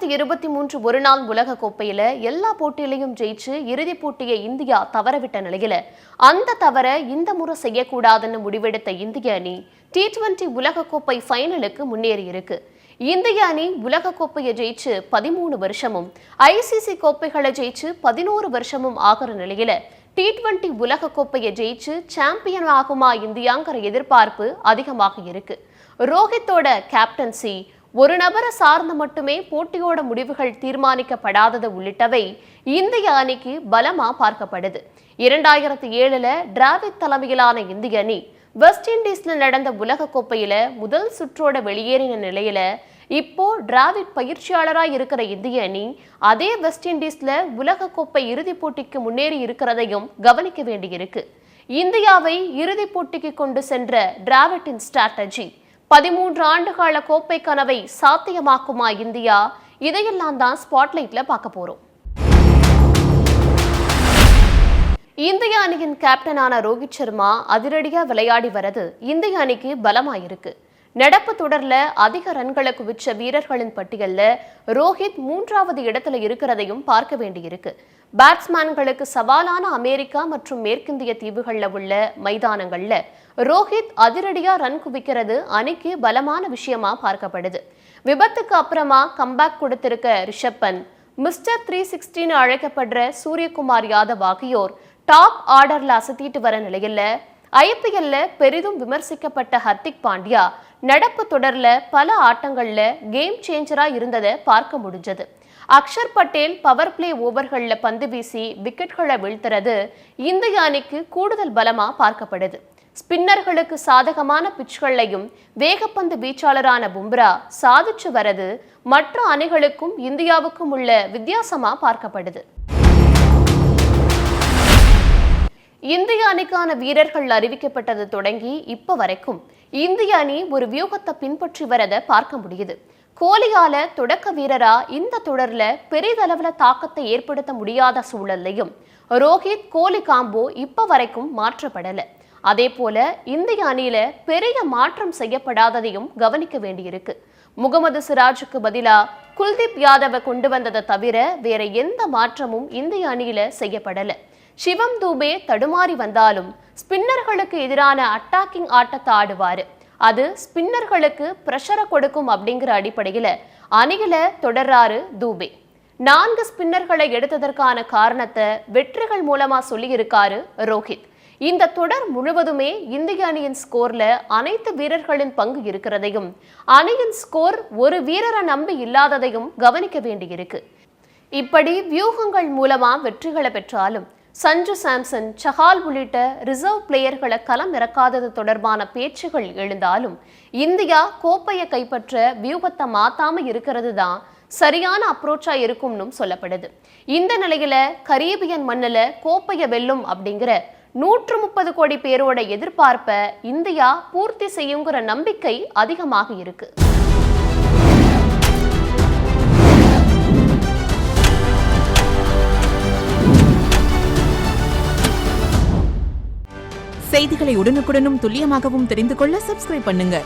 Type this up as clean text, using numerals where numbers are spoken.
2023 ஒருநாள் உலக கோப்பையில எல்லா போட்டியிலையும் ஜெயிச்சு இறுதிப் போட்டியை இந்தியா தவறவிட்ட நிலையில அந்த தவற இந்த முறை செய்யக்கூடாதுன்னு முடிவெடுத்த இந்திய அணி T20 உலகக்கோப்பை ஃபைனலுக்கு முன்னேறி இருக்கு. இந்திய அணி உலகக்கோப்பையை ஜெயிச்சு 13 வருஷமும் ICC கோப்பைகளை ஜெயிச்சு 11 வருஷமும் ஆகிற நிலையில T20 உலகக்கோப்பையை ஜெயிச்சு சாம்பியன் ஆகுமா இந்தியாங்கிற எதிர்பார்ப்பு அதிகமாக இருக்கு. ரோஹித்தோட கேப்டன்சி, ஒரு நபரை சார்ந்து மட்டுமே போட்டியோட முடிவுகள் தீர்மானிக்கப்படாதது உள்ளிட்டவை இந்திய அணிக்கு பலமா பார்க்கப்படுது. 2007 டிராவிட் தலைமையிலான இந்திய அணி வெஸ்ட் இண்டீஸ்ல நடந்த உலக கோப்பையில முதல் சுற்றோட வெளியேறின நிலையில இப்போ டிராவிட் பயிற்சியாளராக இருக்கிற இந்திய அணி அதே வெஸ்ட் இண்டீஸ்ல உலக கோப்பை இறுதிப் போட்டிக்கு முன்னேறி இருக்கிறதையும் கவனிக்க வேண்டியிருக்கு. இந்தியாவை இறுதிப் போட்டிக்கு கொண்டு சென்ற டிராவிட்டின் ஸ்ட்ராட்டஜி 13 ஆண்டுகால கோப்பை கனவை சாத்தியமாக்குமா இந்தியா? இதையெல்லாம் தான் ஸ்பாட்லைட்ல பார்க்க போறோம். இந்திய அணியின் கேப்டனான ரோஹித் சர்மா அதிரடியா விளையாடி வரது இந்திய அணிக்கு பலமாயிருக்கு. நடப்பு தொடர்ல அதிக ரன்களை குவிச்ச வீரர்களின் பட்டியல்ல ரோஹித் 3வது இடத்துல இருக்கிறதையும் பார்க்க வேண்டியிருக்கு. பேட்ஸ்மேன்களுக்கு சவாலான அமெரிக்கா மற்றும் மேற்கிந்திய தீவுகள்ல உள்ள மைதானங்கள்ல ரோஹித் அதிரடியா ரன் குவிக்கிறது அணிக்கு பலமான விஷயமா பார்க்கப்படுது. விபத்துக்கு அப்புறமா கம்பேக் கொடுத்திருக்க ரிஷப் பந்த், மிஸ்டர் 360 அழைக்கப்படுற சூரியகுமார் யாதவ் ஆகியோர் டாப் ஆர்டர்ல அசத்திட்டு வர நிலையில IPLல பெரிதும் விமர்சிக்கப்பட்ட ஹர்திக் பாண்டியா நடப்பு தொடர்ல பல ஆட்டங்கள்ல கேம் சேஞ்சரா இருந்ததை பார்க்க முடிஞ்சது. அக்ஷர் பட்டேல் பவர் பிளே ஓவர்கள்ல பந்து வீசி விக்கெட்களை வீழ்த்துறது இந்திய அணிக்கு கூடுதல் பலமா பார்க்கப்படுது. ஸ்பின்னர்களுக்கு சாதகமான பிட்ச்களையும் வேகப்பந்து வீச்சாளரான பும்ரா சாதிச்சு வரது மற்ற அணிகளுக்கும் இந்தியாவுக்கும் உள்ள வித்தியாசமா பார்க்கப்படுது. இந்திய அணிக்கான வீரர்கள் அறிவிக்கப்பட்டது தொடங்கி இப்ப வரைக்கும் இந்திய அணி ஒரு வியூகத்தை பின்பற்றி வரதை பார்க்க முடியுது. கோலியால தொடக்க வீரரா இந்த தொடர்ல பெரிதளவுல தாக்கத்தை ஏற்படுத்த முடியாத சூழல்லையும் ரோஹித் கோலி காம்போ இப்ப வரைக்கும் மாற்றப்படல. அதே போல இந்திய அணியில பெரிய மாற்றம் செய்யப்படாததையும் கவனிக்க வேண்டியிருக்கு. முகமது சிராஜுக்கு பதிலா குல்தீப் யாதவை கொண்டு வந்ததை தவிர வேற எந்த மாற்றமும் இந்திய அணியில செய்யப்படல. சிவம் தூபே தடுமாறி வந்தாலும் ஸ்பின்னர்களுக்கு எதிரான அட்டாக்கிங் ஆட்டத்தை ஆடுவாரு. அது ஸ்பின்னர்களுக்கு பிரஷரை கொடுக்கும் அப்படிங்கிற அடிப்படையில அணியில தொடர்றாரு தூபே. 4 ஸ்பின்னர்களை எடுத்ததற்கான காரணத்தை வெற்றிகள் மூலமா சொல்லியிருக்காரு ரோஹித். இந்த தொடர் முழுவதுமே இந்திய அணியின் ஸ்கோர்ல அனைத்து வீரர்களின் பங்கு இருக்கிறதையும் அணியின் ஸ்கோர் ஒரு வீரரை நம்பி இல்லாததையும் கவனிக்க வேண்டியிருக்கு. இப்படி வியூகங்கள் மூலமா வெற்றிகளை பெற்றாலும் சஞ்சு சாம்சன், சஹால் உள்ளிட்ட ரிசர்வ் பிளேயர்களை களம் இறக்காதது தொடர்பான பேச்சுகள் எழுந்தாலும் இந்தியா கோப்பையை கைப்பற்ற வியூகத்தை மாத்தாம இருக்கிறது தான் சரியான அப்ரோச்சா இருக்கும்னு சொல்லப்படுது. இந்த நிலையில கரீபியன் மண்ணில கோப்பையை வெல்லும் அப்படிங்கிற 130 கோடி பேரோட எதிர்பார்ப்பை இந்தியா பூர்த்தி செய்யுங்கிற நம்பிக்கை அதிகமாக இருக்கு. செய்திகளை உடனுக்குடனும் துல்லியமாகவும் தெரிந்து கொள்ள சப்ஸ்கிரைப் பண்ணுங்க.